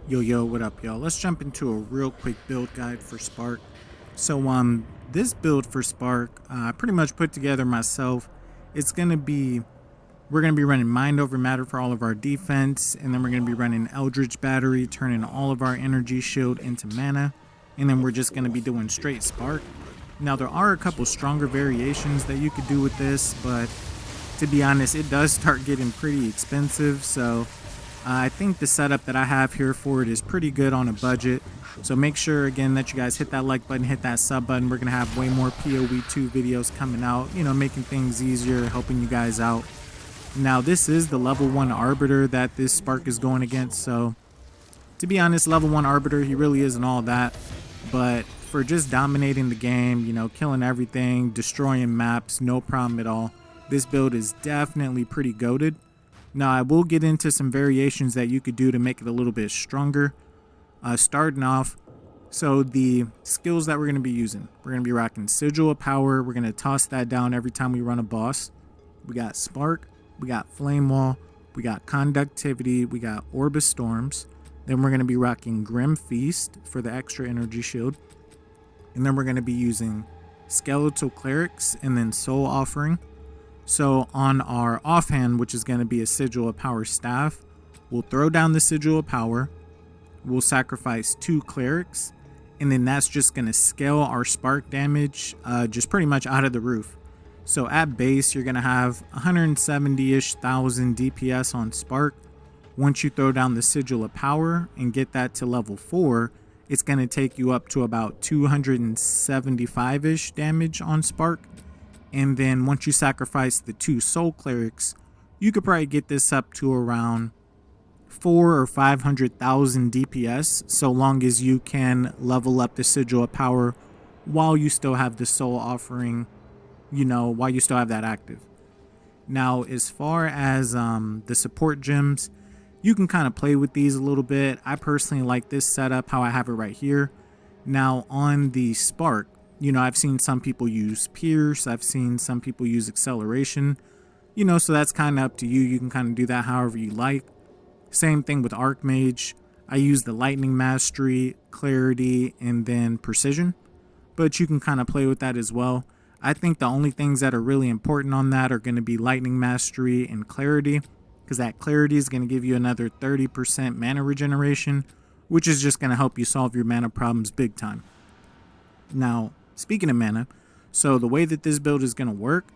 Yo, what up, y'all? Let's jump into a real quick build guide for Spark. This build for Spark, I pretty much put together myself. We're gonna be running Mind Over Matter for all of our defense, and then we're gonna be running Eldritch Battery, turning all of our energy shield into mana, and then we're just gonna be doing straight Spark. Now, there are a couple stronger variations that you could do with this, but to be honest, it does start getting pretty expensive, so I think the setup that I have here for it is pretty good on a budget. So make sure again that you guys hit that like button, hit that sub button. We're gonna have way more PoE2 videos coming out, making things easier, helping you guys out. Now this is the level 1 Arbiter that this Spark is going against, so to be honest, level 1 Arbiter, he really isn't all that, but for just dominating the game, killing everything, destroying maps, no problem at all. This build is definitely pretty goated. Now, I will get into some variations that you could do to make it a little bit stronger. Starting off, so the skills that we're going to be using, we're going to be rocking Sigil of Power. We're going to toss that down every time we run a boss. We got Spark, we got Flame Wall, we got Conductivity, we got Orb of Storms. Then we're going to be rocking Grim Feast for the extra energy shield. And then we're going to be using Skeletal Clerics and then Soul Offering. So on our offhand, which is going to be a Sigil of Power staff, we'll throw down the Sigil of Power, we'll sacrifice 2 clerics, and then that's just going to scale our spark damage just pretty much out of the roof. So at base, you're going to have 170-ish thousand DPS on spark. Once you throw down the Sigil of Power and get that to level 4, it's going to take you up to about 275-ish damage on spark. And then once you sacrifice the 2 soul clerics, you could probably get this up to around 400,000 or 500,000 DPS, so long as you can level up the Sigil of Power while you still have the soul offering, while you still have that active. Now, as far as the support gems, you can kind of play with these a little bit. I personally like this setup, how I have it right here. Now, on the Spark, I've seen some people use Pierce, I've seen some people use Acceleration, so that's kind of up to you. You can kind of do that however you like. Same thing with Archmage. I use the Lightning Mastery, Clarity, and then Precision, but you can kind of play with that as well. I think the only things that are really important on that are going to be Lightning Mastery and Clarity, because that Clarity is going to give you another 30% mana regeneration, which is just going to help you solve your mana problems big time. Now, speaking of mana, so the way that this build is going to work,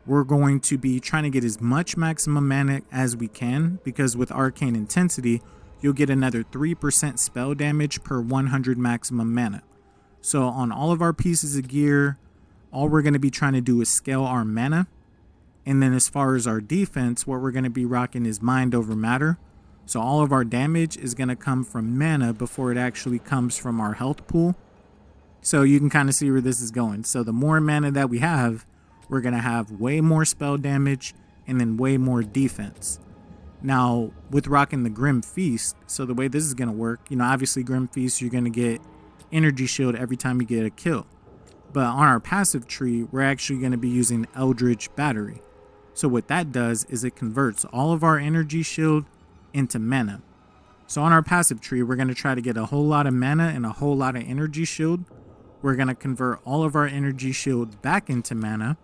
we're going to be trying to get as much maximum mana as we can, because with Arcane Intensity, you'll get another 3% spell damage per 100 maximum mana. So on all of our pieces of gear, all we're going to be trying to do is scale our mana. And then as far as our defense, what we're going to be rocking is Mind Over Matter. So all of our damage is going to come from mana before it actually comes from our health pool. So you can kind of see where this is going. So the more mana that we have, we're going to have way more spell damage and then way more defense. Now, with rocking the Grim Feast, so the way this is going to work, obviously Grim Feast, you're going to get energy shield every time you get a kill. But on our passive tree, we're actually going to be using Eldritch Battery. So what that does is it converts all of our energy shield into mana. So on our passive tree, we're going to try to get a whole lot of mana and a whole lot of energy shield. We're going to convert all of our energy shield back into mana.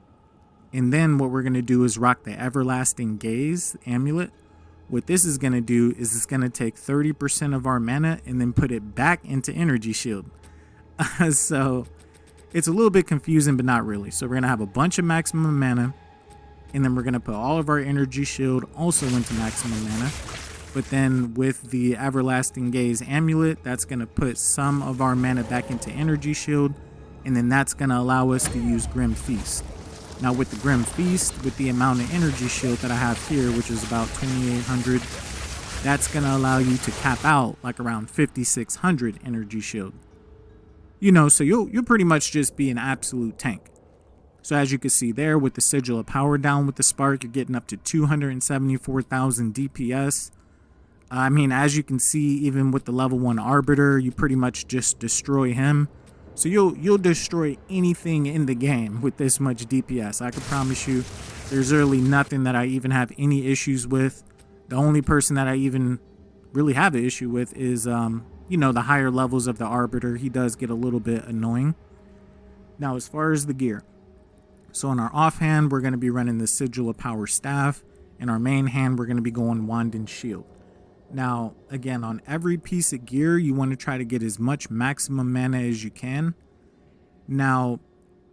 And then what we're going to do is rock the Everlasting Gaze amulet. What this is going to do is it's going to take 30% of our mana and then put it back into energy shield. So it's a little bit confusing, but not really. So we're going to have a bunch of maximum mana. And then we're going to put all of our energy shield also into maximum mana. But then with the Everlasting Gaze amulet, that's going to put some of our mana back into energy shield. And then that's going to allow us to use Grim Feast. Now with the Grim Feast, with the amount of energy shield that I have here, which is about 2,800, that's going to allow you to cap out like around 5,600 energy shield. So you'll pretty much just be an absolute tank. So as you can see there, with the Sigil of Power down with the Spark, you're getting up to 274,000 DPS. I mean, as you can see, even with the level 1 Arbiter, you pretty much just destroy him. So you'll destroy anything in the game with this much DPS. I can promise you, there's really nothing that I even have any issues with. The only person that I even really have an issue with is, you know, the higher levels of the Arbiter. He does get a little bit annoying. Now, as far as the gear, so in our offhand, we're going to be running the Sigil of Power Staff. In our main hand, we're going to be going Wand and Shield. Now, again, on every piece of gear, you want to try to get as much maximum mana as you can. Now,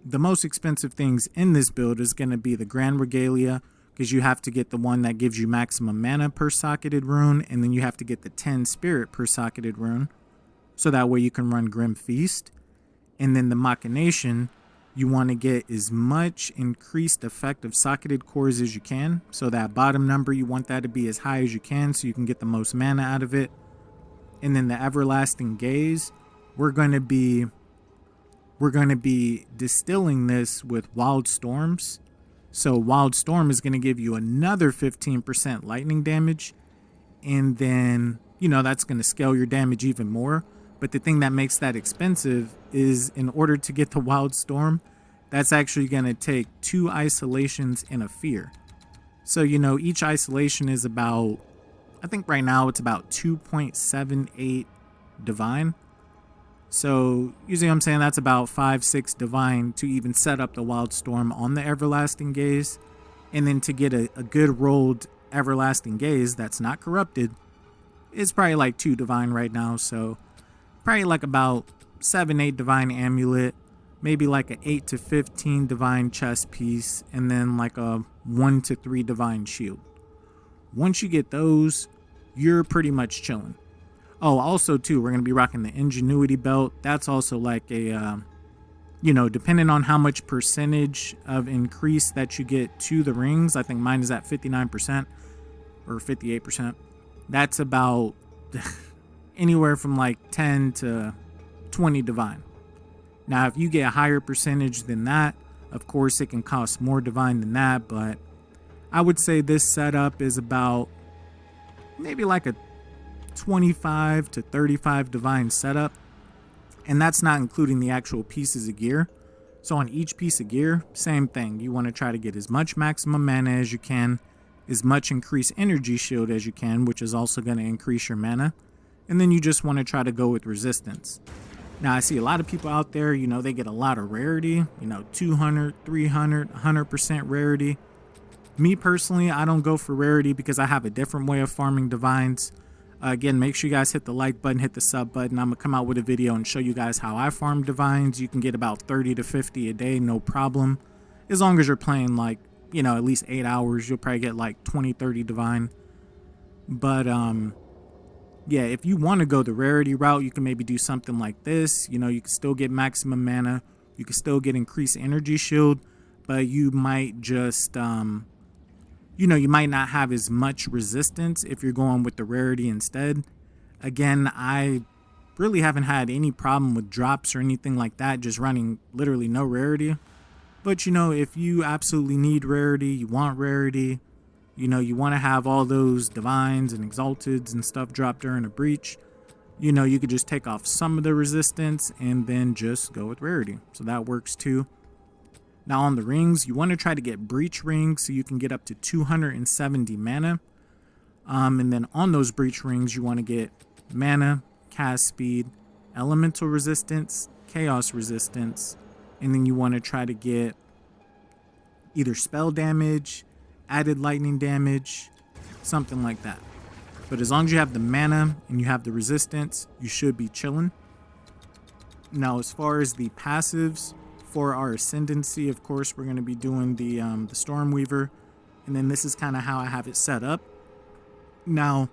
the most expensive things in this build is going to be the Grand Regalia, because you have to get the one that gives you maximum mana per socketed rune, and then you have to get the 10 spirit per socketed rune, so that way you can run Grim Feast. And then the Machination, you want to get as much increased effect of socketed cores as you can. So that bottom number, you want that to be as high as you can so you can get the most mana out of it. And then the Everlasting Gaze, we're going to be distilling this with Wild Storms. So Wild Storm is going to give you another 15% lightning damage. And then, you know, that's going to scale your damage even more. But the thing that makes that expensive is, in order to get the Wild Storm, that's actually going to take 2 isolations and a fear. So, you know, each isolation is about, I think right now it's about 2.78 divine. So, you see what I'm saying? That's about 5-6 divine to even set up the Wild Storm on the Everlasting Gaze. And then to get a good rolled Everlasting Gaze that's not corrupted, it's probably like 2 divine right now. So, probably like about 7-8 divine amulet, maybe like a 8 to 15 divine chest piece, and then like a 1 to 3 divine shield. Once you get those, you're pretty much chilling. Oh, also too, we're going to be rocking the Ingenuity belt. That's also like a, you know, depending on how much percentage of increase that you get to the rings. I think mine is at 59% or 58%. That's about anywhere from like 10 to 20 divine. Now, if you get a higher percentage than that, of course, it can cost more divine than that. But I would say this setup is about maybe like a 25 to 35 divine setup. And that's not including the actual pieces of gear. So on each piece of gear, same thing. You want to try to get as much maximum mana as you can, as much increased energy shield as you can, which is also going to increase your mana. And then you just want to try to go with resistance. Now, I see a lot of people out there, you know, they get a lot of rarity, you know, 200, 300, 100% rarity. Me personally, I don't go for rarity because I have a different way of farming divines. Again, make sure you guys hit the like button, hit the sub button. I'm going to come out with a video and show you guys how I farm divines. You can get about 30 to 50 a day, no problem. As long as you're playing like, you know, at least 8 hours, you'll probably get like 20, 30 divine. But, yeah, if you want to go the rarity route, you can maybe do something like this. You know, you can still get maximum mana. You can still get increased energy shield. But you might just, you know, you might not have as much resistance if you're going with the rarity instead. Again, I really haven't had any problem with drops or anything like that, just running literally no rarity. But, you know, if you absolutely need rarity, you want rarity, you know, you want to have all those divines and exalteds and stuff drop during a breach, you know, you could just take off some of the resistance and then just go with rarity. So that works too. Now on the rings, you want to try to get breach rings so you can get up to 270 mana. And then on those breach rings, you want to get mana, cast speed, elemental resistance, chaos resistance, and then you want to try to get either spell damage, added lightning damage, something like that. But as long as you have the mana and you have the resistance, you should be chilling. Now, as far as the passives for our ascendancy, of course, we're going to be doing the Stormweaver, and then this is kind of how I have it set up. Now,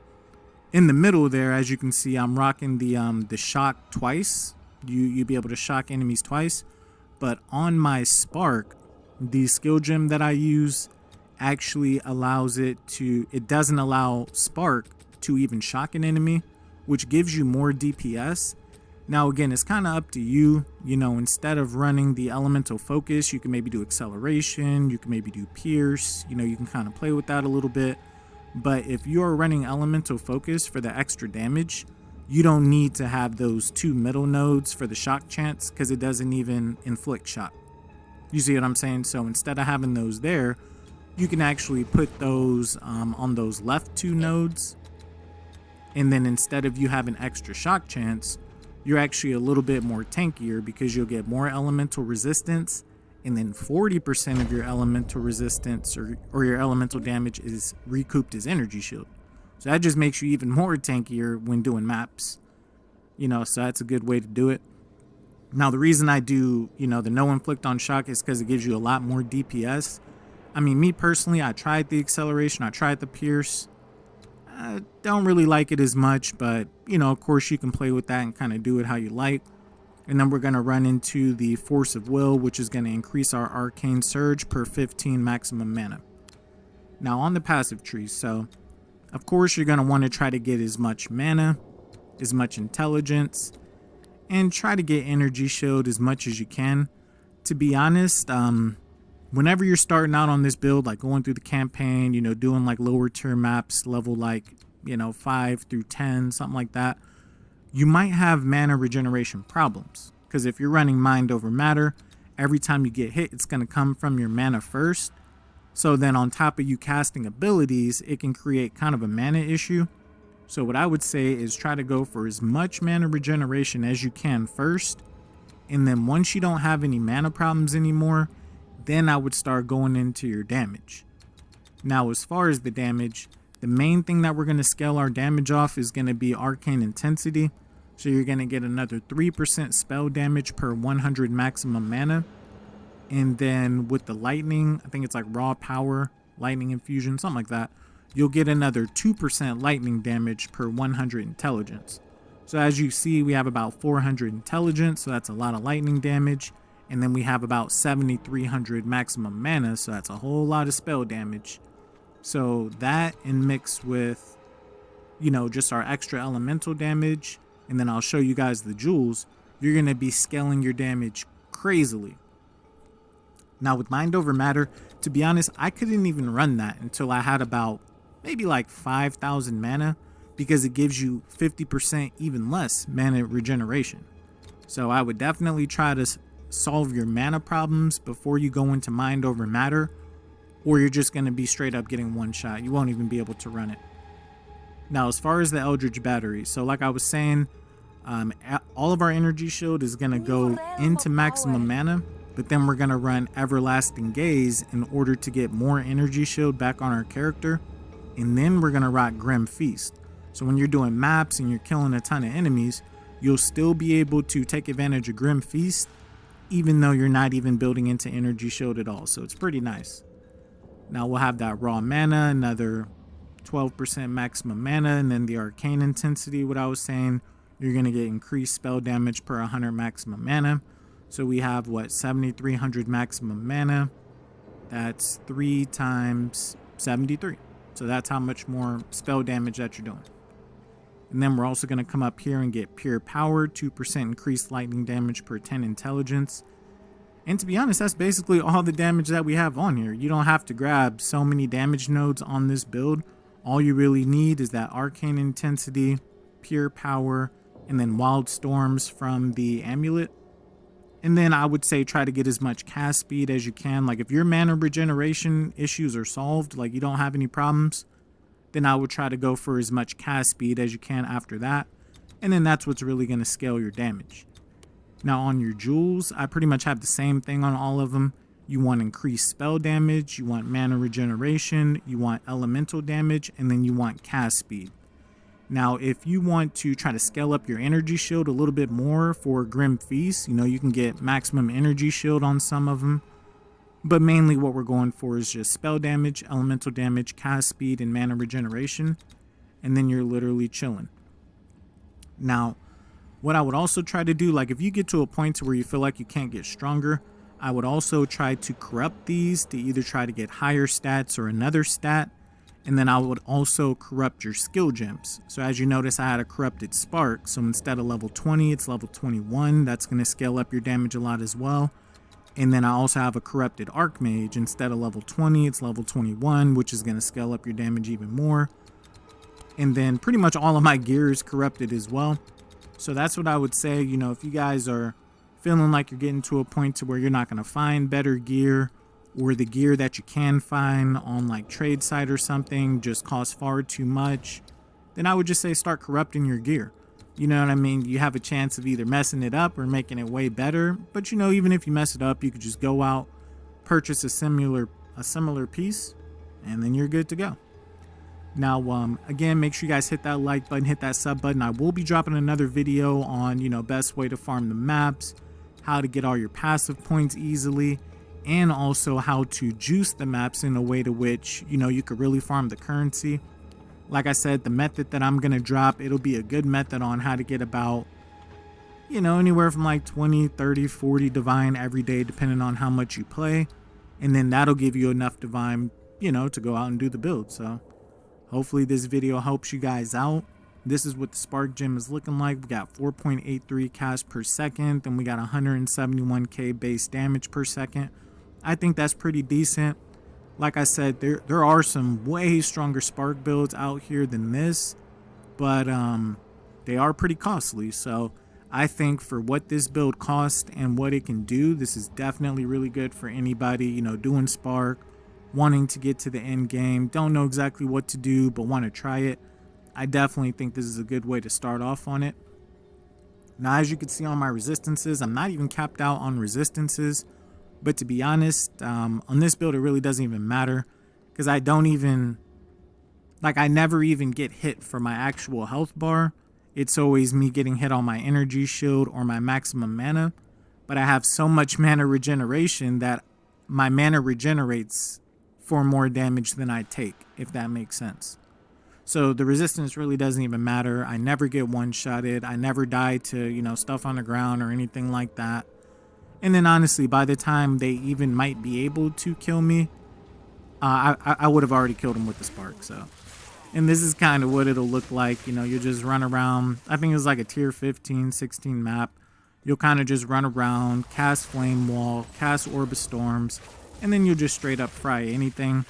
in the middle there, as you can see, I'm rocking the shock twice. You'll be able to shock enemies twice. But on my Spark, the skill gem that I use actually allows it doesn't allow Spark to even shock an enemy, which gives you more DPS. Now again, it's kind of up to you. You know, instead of running the elemental focus, you can maybe do acceleration, you can maybe do pierce, you know, you can kind of play with that a little bit. But if you're running elemental focus for the extra damage, you don't need to have those 2 middle nodes for the shock chance, because it doesn't even inflict shock. You see what I'm saying? So instead of having those there, you can actually put those on those left 2 nodes. And then instead of you having extra shock chance, you're actually a little bit more tankier because you'll get more elemental resistance, and then 40% of your elemental resistance or your elemental damage is recouped as energy shield. So that just makes you even more tankier when doing maps. So that's a good way to do it. Now, the reason I do, the no inflict on shock is because it gives you a lot more DPS. I mean, me personally, I tried the acceleration, I tried the pierce. I don't really like it as much, but, of course you can play with that and kind of do it how you like. And then we're going to run into the Force of Will, which is going to increase our Arcane Surge per 15 maximum mana. Now, on the passive tree, so, of course, you're going to want to try to get as much mana, as much intelligence, and try to get energy shield as much as you can. To be honest, whenever you're starting out on this build, like going through the campaign, doing like lower tier maps, level like, 5 through 10, something like that, you might have mana regeneration problems. Because if you're running Mind Over Matter, every time you get hit, it's going to come from your mana first. So then on top of you casting abilities, it can create kind of a mana issue. So what I would say is try to go for as much mana regeneration as you can first. And then once you don't have any mana problems anymore, then I would start going into your damage. Now, as far as the damage, the main thing that we're going to scale our damage off is going to be Arcane Intensity. So you're going to get another 3% spell damage per 100 maximum mana. And then with the lightning, I think it's like raw power, lightning infusion, something like that, you'll get another 2% lightning damage per 100 intelligence. So as you see, we have about 400 intelligence, so that's a lot of lightning damage. And then we have about 7,300 maximum mana, so that's a whole lot of spell damage. So that, and mixed with, just our extra elemental damage, and then I'll show you guys the jewels, you're going to be scaling your damage crazily. Now with Mind Over Matter, to be honest, I couldn't even run that until I had about maybe like 5,000 mana, because it gives you 50% even less mana regeneration. So I would definitely try to solve your mana problems before you go into Mind Over Matter, or you're just going to be straight up getting one shot. You won't even be able to run it. Now, as far as the Eldritch Battery, so like I was saying, all of our energy shield is going to go into maximum mana, but then we're going to run Everlasting Gaze in order to get more energy shield back on our character, and then we're going to rock Grim Feast. So when you're doing maps and you're killing a ton of enemies, you'll still be able to take advantage of Grim Feast, even though you're not even building into energy shield at all. So it's pretty nice. Now we'll have that raw mana, another 12% maximum mana, and then the Arcane Intensity, what I was saying, you're going to get increased spell damage per 100 maximum mana. So we have, 7,300 maximum mana. That's 3 times 73. So that's how much more spell damage that you're doing. And then we're also going to come up here and get Pure Power, 2% increased lightning damage per 10 intelligence. And to be honest, that's basically all the damage that we have on here. You don't have to grab so many damage nodes on this build. All you really need is that Arcane Intensity, Pure Power, and then Wild Storms from the Amulet. And then I would say try to get as much cast speed as you can. Like if your mana regeneration issues are solved, like you don't have any problems, then I would try to go for as much cast speed as you can after that. And then that's what's really going to scale your damage. Now on your jewels, I pretty much have the same thing on all of them. You want increased spell damage, you want mana regeneration, you want elemental damage, and then you want cast speed. Now, if you want to try to scale up your energy shield a little bit more for Grim Feast, you can get maximum energy shield on some of them. But mainly what we're going for is just spell damage, elemental damage, cast speed, and mana regeneration. And then you're literally chilling. Now, what I would also try to do, like if you get to a point to where you feel like you can't get stronger, I would also try to corrupt these to either try to get higher stats or another stat. And then I would also corrupt your skill gems. So as you notice, I had a corrupted spark. So instead of level 20, it's level 21. That's going to scale up your damage a lot as well. And then I also have a corrupted Archmage. Instead of level 20, it's level 21, which is going to scale up your damage even more. And then pretty much all of my gear is corrupted as well. So that's what I would say. If you guys are feeling like you're getting to a point to where you're not going to find better gear, or the gear that you can find on like trade site or something just costs far too much, then I would just say start corrupting your gear. You know what I mean? You have a chance of either messing it up or making it way better. But you know, even if you mess it up, you could just go out, purchase a similar piece, and then you're good to go. Now, again, make sure you guys hit that like button, hit that sub button. I will be dropping another video on, best way to farm the maps, how to get all your passive points easily, and also how to juice the maps in a way to which, you could really farm the currency. Like I said, the method that I'm going to drop, it'll be a good method on how to get about, anywhere from like 20, 30, 40 divine every day, depending on how much you play. And then that'll give you enough divine, to go out and do the build. So hopefully this video helps you guys out. This is what the Spark Gem is looking like. We got 4.83 cast per second. Then we got 171k base damage per second. I think that's pretty decent. Like I said, there are some way stronger Spark builds out here than this. But they are pretty costly. So I think for what this build costs and what it can do, this is definitely really good for anybody, doing Spark, wanting to get to the end game, don't know exactly what to do, but want to try it. I definitely think this is a good way to start off on it. Now, as you can see on my resistances, I'm not even capped out on resistances. But to be honest, on this build, it really doesn't even matter. Because I never even get hit for my actual health bar. It's always me getting hit on my energy shield or my maximum mana. But I have so much mana regeneration that my mana regenerates for more damage than I take, if that makes sense. So the resistance really doesn't even matter. I never get one-shotted. I never die to, stuff on the ground or anything like that. And then honestly, by the time they even might be able to kill me, I would have already killed them with the Spark. So, and this is kind of what it'll look like. You just run around. I think it was like a tier 15, 16 map. You'll kind of just run around, cast Flame Wall, cast Orb of Storms, and then you'll just straight up fry anything.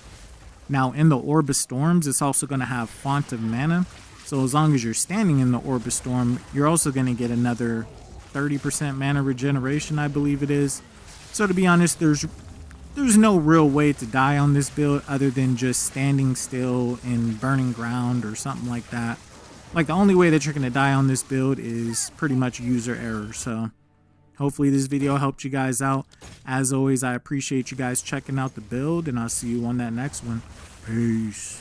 Now, in the Orb of Storms, it's also going to have Font of Mana. So as long as you're standing in the Orb of Storm, you're also going to get another 30% mana regeneration, I believe it is. So to be honest, there's no real way to die on this build other than just standing still in burning ground or something like that. Like, the only way that you're going to die on this build is pretty much user error. So hopefully this video helped you guys out. As always, I appreciate you guys checking out the build, and I'll see you on that next one. Peace.